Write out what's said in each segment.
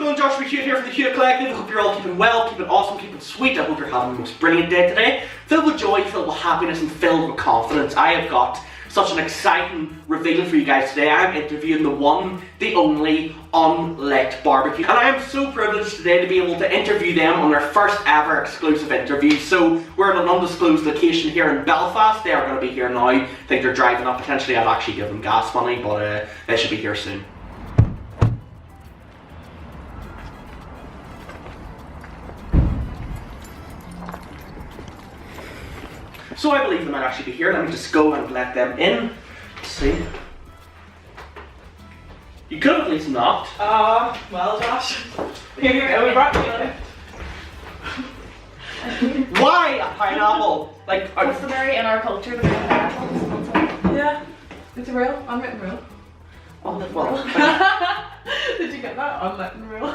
going? Joshua Hewitt here from the Hewitt Collective. I hope you're all keeping well, keeping awesome, keeping sweet. I hope you're having the most brilliant day today. Filled with joy, filled with happiness, and filled with confidence. I have got such an exciting reveal for you guys today. I'm interviewing the one, the only, Unlit Barbecue. And I am so privileged today to be able to interview them on their first ever exclusive interview. So we're at an undisclosed location here in Belfast. They are going to be here now. I think they're driving up. Potentially I've actually given them gas money, but they should be here soon. So I believe they might actually be here. Let me just go and let them in. Let's see. You could have at least knocked. Well, Josh. Here you go, we brought you Why a pineapple? Like, customary in our culture to bring pineapples. Yeah, it's a real, unwritten rule. well, Did you get that? Unwritten rule.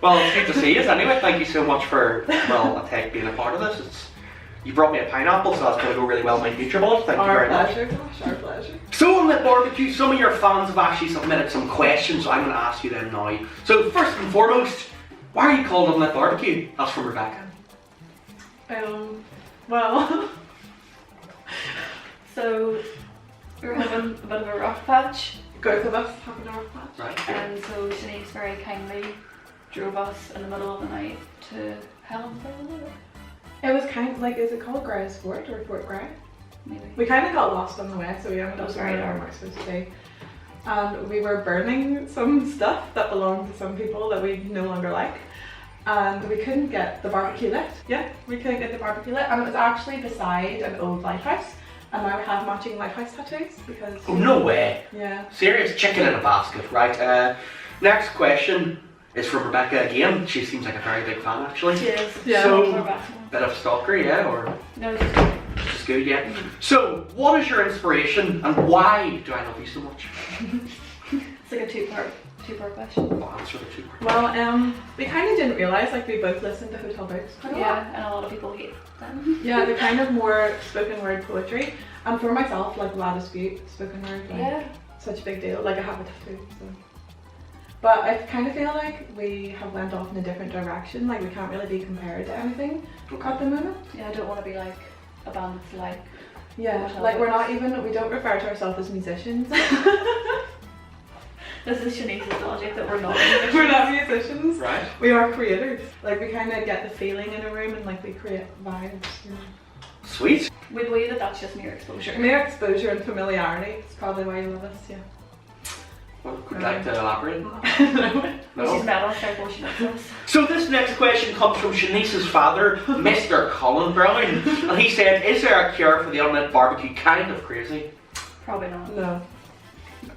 well, it's good to see you anyway. Thank you so much for, well, being a part of this. You brought me a pineapple, so that's going to go really well in my future, bud. Thank you very much. Our pleasure. So, Unlit Barbecue, some of your fans have actually submitted some questions, so I'm going to ask you them now. So, first and foremost, why are you called Unlit Barbecue? That's from Rebecca. Well, so we were having a bit of a rough patch. Both of us having a rough patch. Right. And so Shanice very kindly drove us in the middle of the night to Helensville. It was kind of like, is it called Gray's Fort or Fort Gray? Maybe. We kind of got lost on the way, so we ended up That's somewhere right. where we weren't supposed to be. And we were burning some stuff that belonged to some people that we no longer like. And we couldn't get the barbecue lit. Yeah, we couldn't get the barbecue lit. And it was actually beside an old lighthouse. And now we have matching lighthouse tattoos because... Oh, no way. Yeah. Serious chicken in a basket, right? Next question is from Rebecca again. She seems like a very big fan, actually. She is. Yeah. So, bit of stalker, yeah, or No, she's good. just good, yeah. So, what is your inspiration, and why do I love you so much? It's like a two-part question. I'll answer the two. Well, we kind of didn't realise, like, we both listened to Hotel Books quite a lot. Yeah, and a lot of people hate them. Yeah, the kind of more spoken word poetry. And for myself, like, La Dispute, spoken word, like, Yeah. such a big deal. Like, I have a tattoo, so. But I kind of feel like we have went off in a different direction. Like, we can't really be compared to anything at the moment. Yeah, I don't want to be like a band that's like... Yeah, Hotel like, we're Books. not even, we don't refer to ourselves as musicians. This is Shanice's logic that we're not. We're not musicians. Right. We are creators. Like, we kind of get the feeling in a room and, like, we create vibes, you know. Sweet. We believe that that's just mere exposure. Mere exposure and familiarity is probably why you love us, yeah. Well, would you like to elaborate? No. No? She's mad us before she knows us. So this next question comes from Shanice's father, Mr. Colin Brown, and he said, is there a cure for the Unlit Barbecue kind of crazy? Probably not. No.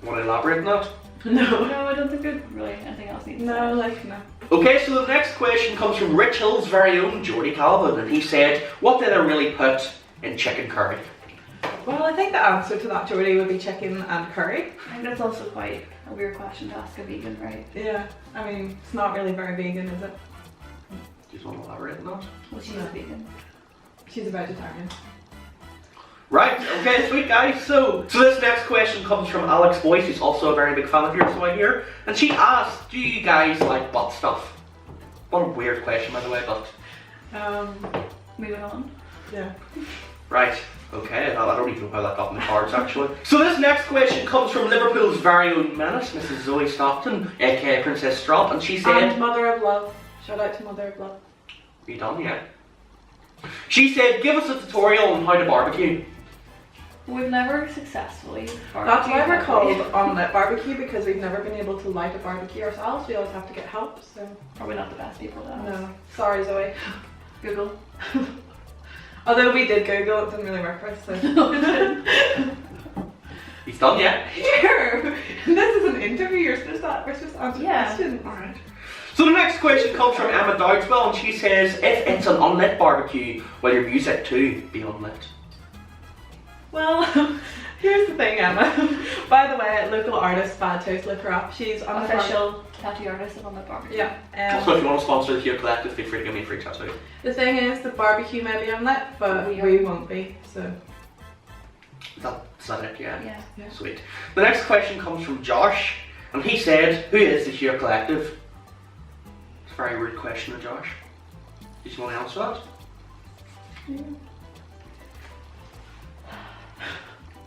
Want to elaborate on that? No. No, I don't think it really anything else needs No, said. like, no. Okay, so the next question comes from Rich Hill's very own Jordy Calvin, and he said, what did I really put in chicken curry? Well, I think the answer to that, Jordy, would be chicken and curry. I think that's also quite a weird question to ask a vegan, right? Yeah, I mean, it's not really very vegan, is it? Do you want to elaborate on that? Well, she's a vegan. She's a vegetarian. Right, okay, sweet guys. So this next question comes from Alex Boyce, who's also a very big fan of yours, so I hear. And she asked, do you guys like butt stuff? What a weird question, by the way, but... Moving on. Yeah. Right, okay, I don't even know how that got in the cards, actually. So this next question comes from Liverpool's very own menace, Mrs. Zoe Stockton, aka Princess Strop, and she said... And Mother of Love. Shout out to Mother of Love. Are you done yet? She said, give us a tutorial on how to barbecue. We've never successfully That's why we're barbecued, called have Unlit Barbecue, because we've never been able to light a barbecue ourselves. We always have to get help, so... we? Probably not the best people to ask. No. Sorry, Zoe. Google. Although we did Google, it didn't really work for us, so... He's done yet? Here! This is an interview, we're supposed to answer Yeah. questions. Alright. So the next question comes from Emma Dowdswell, and she says, if it's an unlit barbecue, will your music too be unlit? Well, here's the thing, Emma. By the way, local artist Bad Toast, look her up. She's on Official tattoo artist of Unlit Barbecue. Yeah. Also, if you want to sponsor the Hewitt Collective, feel free to give me a free tattoo. The thing is, the barbecue may be unlit, but we won't be, so... Is that it? Yeah. Yeah. Sweet. The next question comes from Josh, and he said, who is the Hewitt Collective? It's a very rude question, Josh. Did you want to answer that?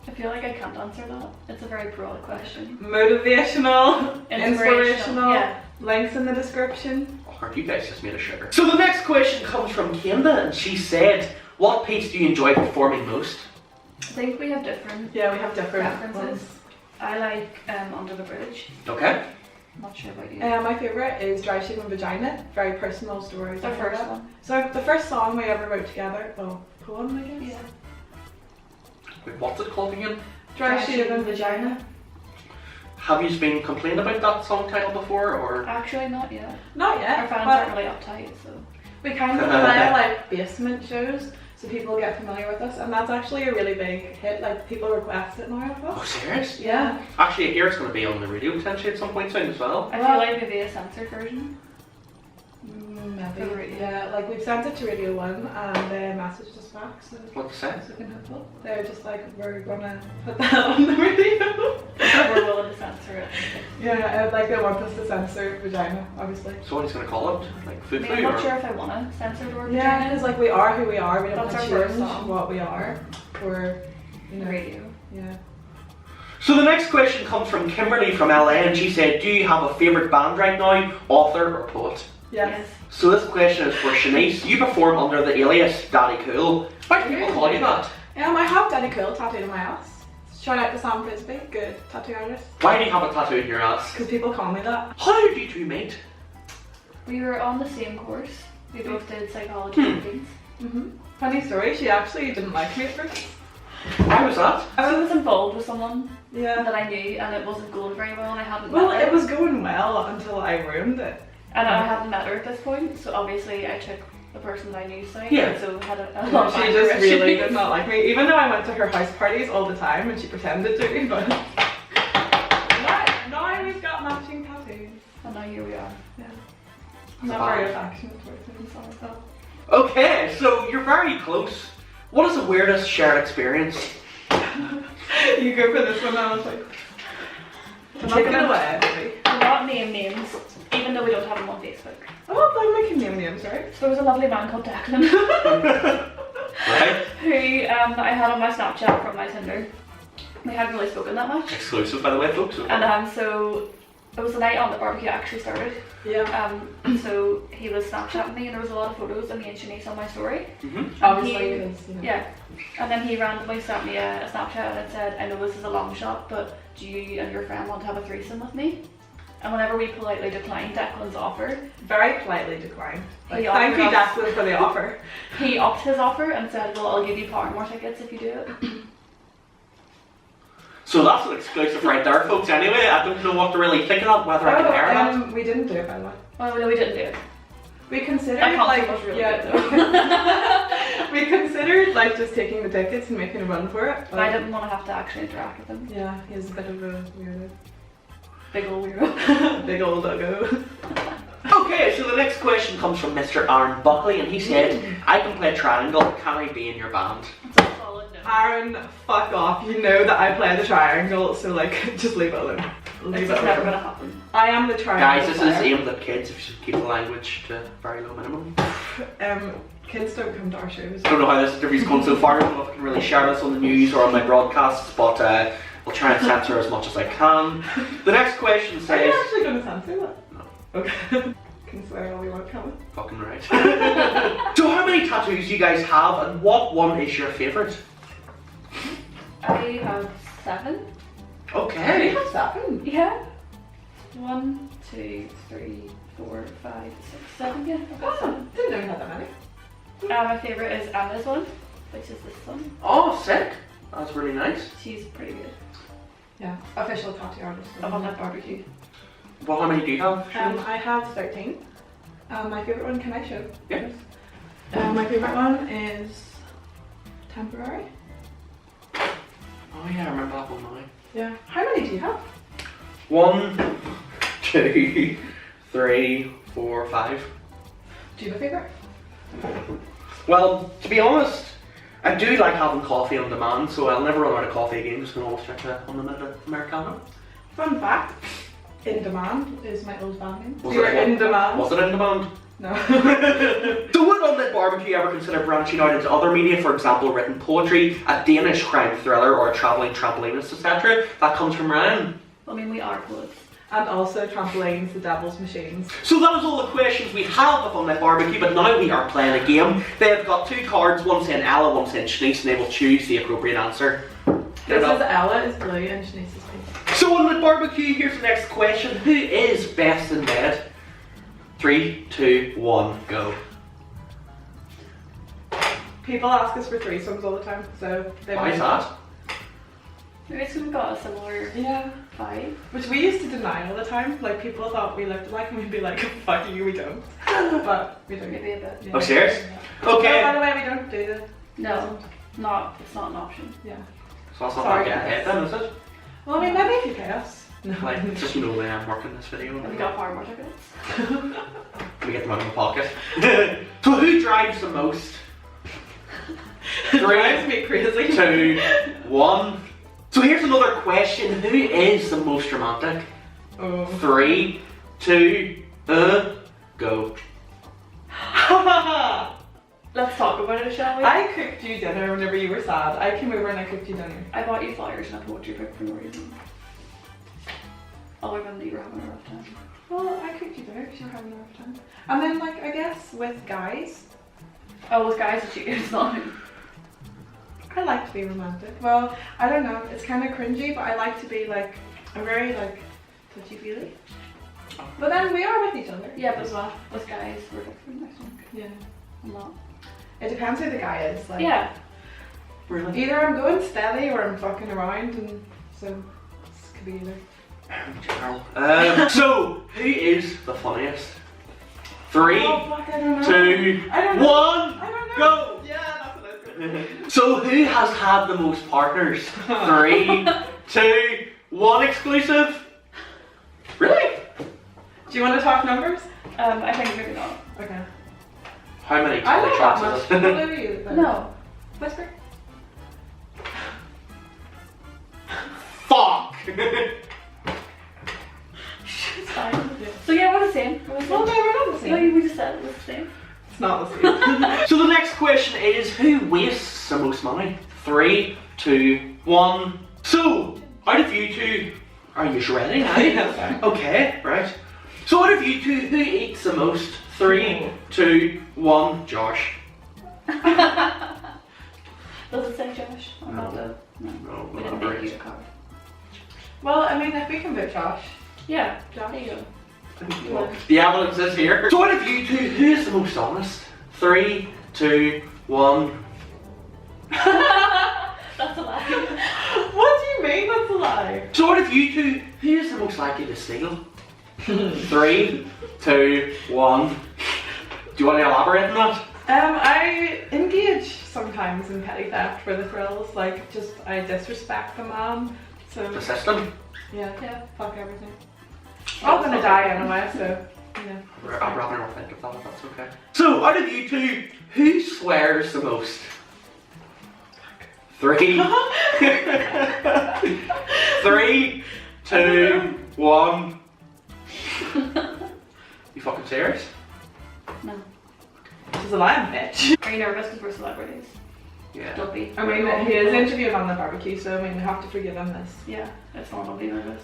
I feel like I can't answer that. It's a very broad question. Motivational, inspirational, Yeah. links in the description. Oh, you guys just made a sugar. So the next question comes from Kenda, and she said, what piece do you enjoy performing most? I think we have different Yeah, we have different preferences. ones. I like Under the Bridge. Okay. I'm not sure about you. My favourite is Dry Shape and Vagina. Very personal stories. The first one. So the first song we ever wrote together, well, poem I guess. Yeah. Wait, what's it called again? Dry Shape and Vagina. Have you been complaining about that song title before, or? Actually, not yet. Not yet. Our fans but aren't really uptight, so. we kind of play like basement shows, so people get familiar with us, and that's actually a really big hit. Like people request it now of Oh, us. serious? Yeah. Actually, I hear it's going to be on the radio potentially at some point soon as well. I feel like maybe a censored version. Maybe. For radio. Yeah, like we've sent it to Radio 1 and they messaged us back, so What to say? it's looking hopeful. They're just like, we're gonna put that on the radio. We're willing to censor it. Yeah, like they want us to censor vagina, obviously. So what he's going to call it? Like I Foo mean, Foo I'm not or? sure if I want to censor the word Yeah, vagina. because like we are who we are, we don't want That's to our first change song. what we are. We're, you know, Radio. yeah. So the next question comes from Kimberly from LA, and she said, do you have a favourite band right now, author or poet? Yes. So this question is for Shanice. You perform under the alias Daddy Cool. Why do people call you that? I have Daddy Cool tattooed on my ass. Shout out to Sam Frisbee, good tattoo artist. Why do you have a tattoo in your ass? Because people call me that. How did you two meet? We were on the same course. We both did psychology readings. Funny story, she actually didn't like me at first. Why was that? I was involved with someone Yeah. that I knew, and it wasn't going very well, and I hadn't Well, met her. it was going well until I ruined it. And I hadn't met her at this point, so obviously I took the person that I knew side, Yeah. and so had a lot of She anger just really issues. did not like me, even though I went to her house parties all the time and she pretended to, but now we've got matching tattoos. And now here we are. Yeah. I'm not very affectionate towards him, so I thought. Okay, so you're very close. What is the weirdest shared experience? You go for this one, I was like, I'm not gonna away, baby. We're not name names, even though we don't have them on Facebook. I'm not playing my name names, right? So there was a lovely man called Declan, Right? who I had on my Snapchat from my Tinder. We hadn't really spoken that much. Exclusive, by the way, folks. And so it was the night on the barbecue actually started. Yeah. So he was Snapchatting me, and there was a lot of photos of me and Shanice on my story. Obviously, He- because, you know. Yeah. And then he randomly sent me a Snapchat and it said, I know this is a long shot, but do you and your friend want to have a threesome with me? And whenever we politely declined Declan's offer, Very politely declined. Like, He thank you, offered us- Declan, for the offer. he upped his offer and said, well, I'll give you Paramore tickets if you do it. So that's an exclusive right there, folks. Anyway, I don't know what to really think of that, whether I can air that. We didn't do it, by the way. Well, no, we didn't do it. We considered That concert like was really yeah, good, we considered like just taking the tickets and making a run for it. But I didn't want to have to actually interact with him. Yeah, he's a bit of a weirdo. Big ol' weirdo. Big old doggo. Okay, so the next question comes from Mr. Aaron Buckley, and he said, I can play triangle, can I be in your band? That's a solid no. Aaron, fuck off. You know that I play the triangle, so like just leave it alone. Leave It's it just never alone. gonna happen. I am the triangle. Guys, this is aimed at kids, if you should keep the language to a very low minimum. Kids don't come to our shows. I don't know how this interview's gone so far, I don't know if I can really share this on the news or on my broadcasts, but I'll try and censor as much as I can. The next question Are you says... actually going to censor that? No. Okay. Can swear all you want, can we? Fucking right. So how many tattoos do you guys have, and what one is your favourite? I have 7. Okay. What's happened? Yeah. 1, 2, 3, 4, 5, 6, 7. Yeah, I've got 7. Didn't know you had that many. My favourite is Emma's one, which is this one. Oh, sick. That's really nice. She's pretty good. Yeah, official tattoo artist. I'm on that barbecue. Well, how many do you have? I have 13. My favourite one, can I show? Yeah. My favourite one is temporary. Oh yeah, I remember that one now. Yeah. How many do you have? 1, 2, 3, 4, 5. Do you have a favourite? Well, to be honest, I do like having coffee on demand, so I'll never run out of coffee again. Just gonna always drink a unlimited Americano. Fun fact, In Demand is my old band name. Was You're it In Demand? Was it In Demand? No. So would Unlit Barbecue ever consider branching out into other media, for example written poetry, a Danish crime thriller, or a travelling trampolinist, etc.? That comes from Ryan. I mean, we are poets. And also trampolines, the devil's machines. So that is all the questions we have of Unlit Barbecue, but now we are playing a game. They have got 2 cards, one saying Ella, one saying Shanice, and they will choose the appropriate answer. This is Ella is blue and Shanice is pink. So Unlit Barbecue, here's the next question. Who is best in bed? 3, 2, 1, go. People ask us for threesomes all the time, so they Why is might- that? Maybe it's because we've got a similar Yeah. vibe. Which we used to deny all the time. Like people thought we looked alike and we'd be like, fuck you, we don't. But we don't. Maybe a bit. Yeah. Oh, serious? No, Okay. by the way, we don't do that. No, not. It's not an option. Yeah. So that's not Sorry, getting guys. paid then, is it? Well, I mean, maybe if you pay us. No. Like, just no way I'm working this video. Have we got far more tickets? We get them out of my pocket. So who drives the most? Drives 3, me crazy. 2, 1. So here's another question. Who is the most romantic? Oh. 3, 2, go. Let's talk about it, shall we? I cooked you dinner whenever you were sad. I came over and I cooked you dinner. I bought you flowers and a poetry book for no reason. Other than that you were having a rough time. Well, I cooked you dinner because you were having a rough time. And then, like, I guess with guys, Oh, with guys, it's you. It's not. I like to be romantic. Well, I don't know. It's kind of cringy, but I like to be like, I'm very like touchy-feely. But then we are with each other. Yeah, but as well, with guys, we're different, I think. Yeah. I'm not. It depends who the guy is. Like, Yeah. Really? either I'm going steady or I'm fucking around, and so this could be either. So who is the funniest? 3, Oh, fuck, I don't know. 2, I don't know. 1, I don't know. go! Yeah, that's what I was going So who has had the most partners? 3, 2, 1 exclusive? Really? Do you want to talk numbers? I think maybe not. Okay. How many I don't know that shots much. is What it? do you? No. Whisper. Fuck! It's fine. So yeah, we're the same. We're the Well, same. no, we're not the No, same. we just said it was the same. It's not the same. So the next question is, who wastes the most money? 3, 2, 1. So, out of you two, are you ready now? Yes. Okay, right. So out of you two, who eats the most? 3, 2, 1, Josh. Does it say Josh? Or No. not though? No. No, We didn't make you a card. Well, I mean, if we can vote Josh. Yeah. Josh. There you go. Well, the evidence is here. So out of you two, who is the most honest? 3, 2, 1. That's a lie. What do you mean that's a lie? So out of you two, who is the most likely to steal? 3, 2, 1. Do you want to elaborate on that? I engage sometimes in petty theft for the thrills. Like, just I disrespect the man. So The system? yeah, Yeah. fuck everything. I'm gonna die anyway, so yeah. I'd rather not think of that if that's okay. So out of you two, who swears the most? 3, 3, 2, 1. You fucking serious? No. She's a lying bitch. Are you nervous because we're celebrities? Yeah. Don't be. I mean, he is interviewed on the barbecue, so I mean, we have to forgive him this. Yeah, it's not. Don't be nervous.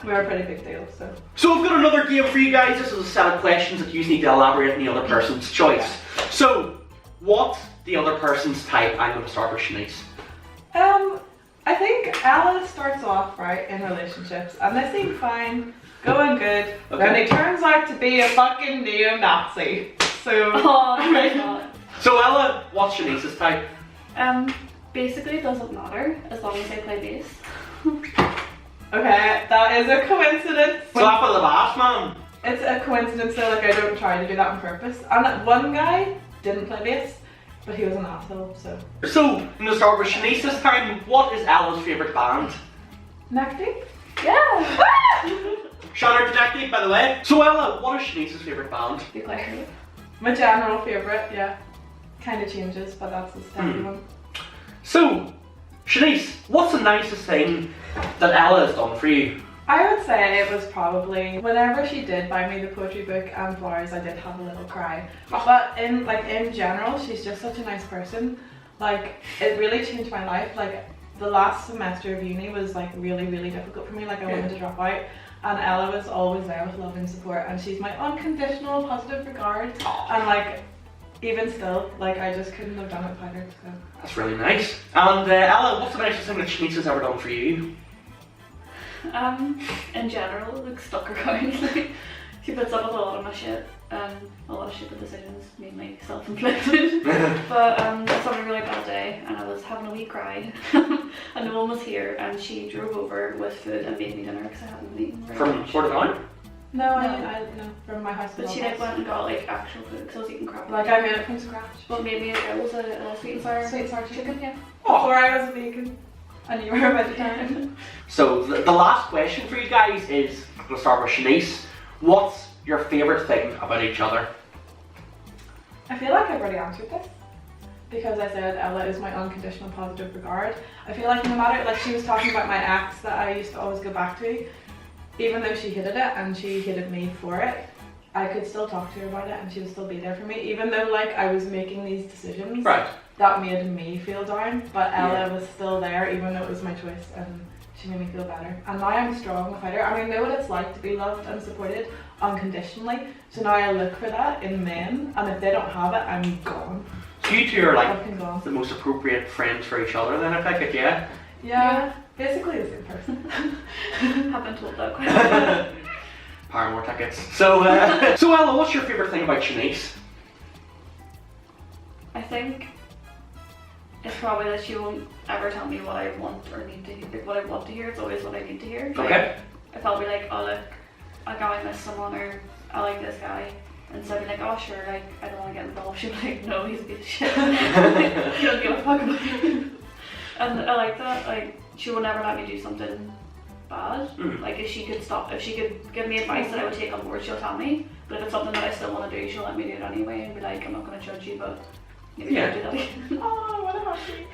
We're a pretty big deal, so. So I've got another game for you guys. This is a set of questions that you need to elaborate on the other person's choice. So, what's the other person's type? I'm going to start with Shanice. I think Ella starts off right in relationships, and they seem fine, going good. Then he turns out to be a fucking neo-Nazi. So. Oh my god. So Ella, what's Shanice's type? Basically it doesn't matter as long as I play bass. Okay, that is a coincidence. Slap of the bass, man. It's a coincidence though, like I don't try to do that on purpose. And that one guy didn't play bass, but he was an asshole, so. So, I'm going to start with Shanice this time. What is Ella's favourite band? Neck deep? Yeah. Shout out to Neck Deep, by the way. So Ella, what is Shanice's favourite band? Be clear. My general favourite, yeah. Kind of changes, but that's the steady one. So, Shanice, what's the nicest thing that Ella has done for you? I would say it was probably whenever she did buy me the poetry book and flowers, I did have a little cry. But in general, she's just such a nice person. Like, it really changed my life. Like, the last semester of uni was like really, really difficult for me. Like, I wanted to drop out, and Ella was always there with love and support, and she's my unconditional positive regard. And like, even still, like, I just couldn't have done it without her. So. That's really nice. And Ella, what's the nicest thing that Shanice has ever done for you? In general, like, stuck around. Like, she puts up with a lot of my shit, a lot of stupid decisions, mainly self-inflicted. But it's on a really bad day, and I was having a wee cry, and no one was here, and she drove over with food and made me dinner because I hadn't eaten. From Portadown? No, I from my house. But she like went and got like actual food because I was eating crap. Like, I made it from scratch. But maybe it was a sweet and sour chicken. Yeah. Before I was a vegan, and you were a vegetarian. So the last question for you guys is, I'm going to start with Shanice. What's your favourite thing about each other? I feel like I've already answered this. Because I said Ella is my unconditional positive regard. I feel like no matter, like, she was talking about my ex that I used to always go back to. Even though she hated it and she hated me for it, I could still talk to her about it and she would still be there for me. Even though, like, I was making these decisions that made me feel down, but Ella was still there even though it was my choice, and she made me feel better. And now I'm strong without her, and I know what it's like to be loved and supported unconditionally. So now I look for that in men, and if they don't have it, I'm gone. So you two are like the most appropriate friends for each other then, I take it, yeah? Yeah. Basically the same person. Have been told that quite Paramore tickets. So, so Ella, what's your favourite thing about Shanice? I think it's probably that she won't ever tell me what I want or need to hear. What I want to hear, it's always what I need to hear. Like, Okay. if I'll be like, oh look, I gotta miss someone, or I like this guy, and so I'll be like, oh sure, like, I don't want to get involved. She'll be like, no, he's a piece of shit. You don't give a fuck about him. And I like that. Like, she will never let me do something bad. Like, if she could give me advice that I would take on board, she'll tell me. But if it's something that I still want to do, she'll let me do it anyway and be like, I'm not going to judge you, but maybe don't do that again. Oh, what a happy.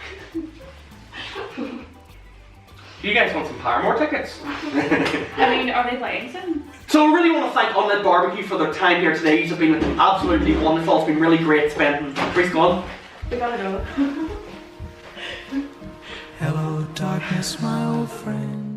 You guys want some Paramore tickets? I mean, are they playing soon? So I really want to thank Unlit Barbecue for their time here today. You've been absolutely wonderful. It's been really great spending. Please go on. We gotta go. Hello, darkness, my old friend.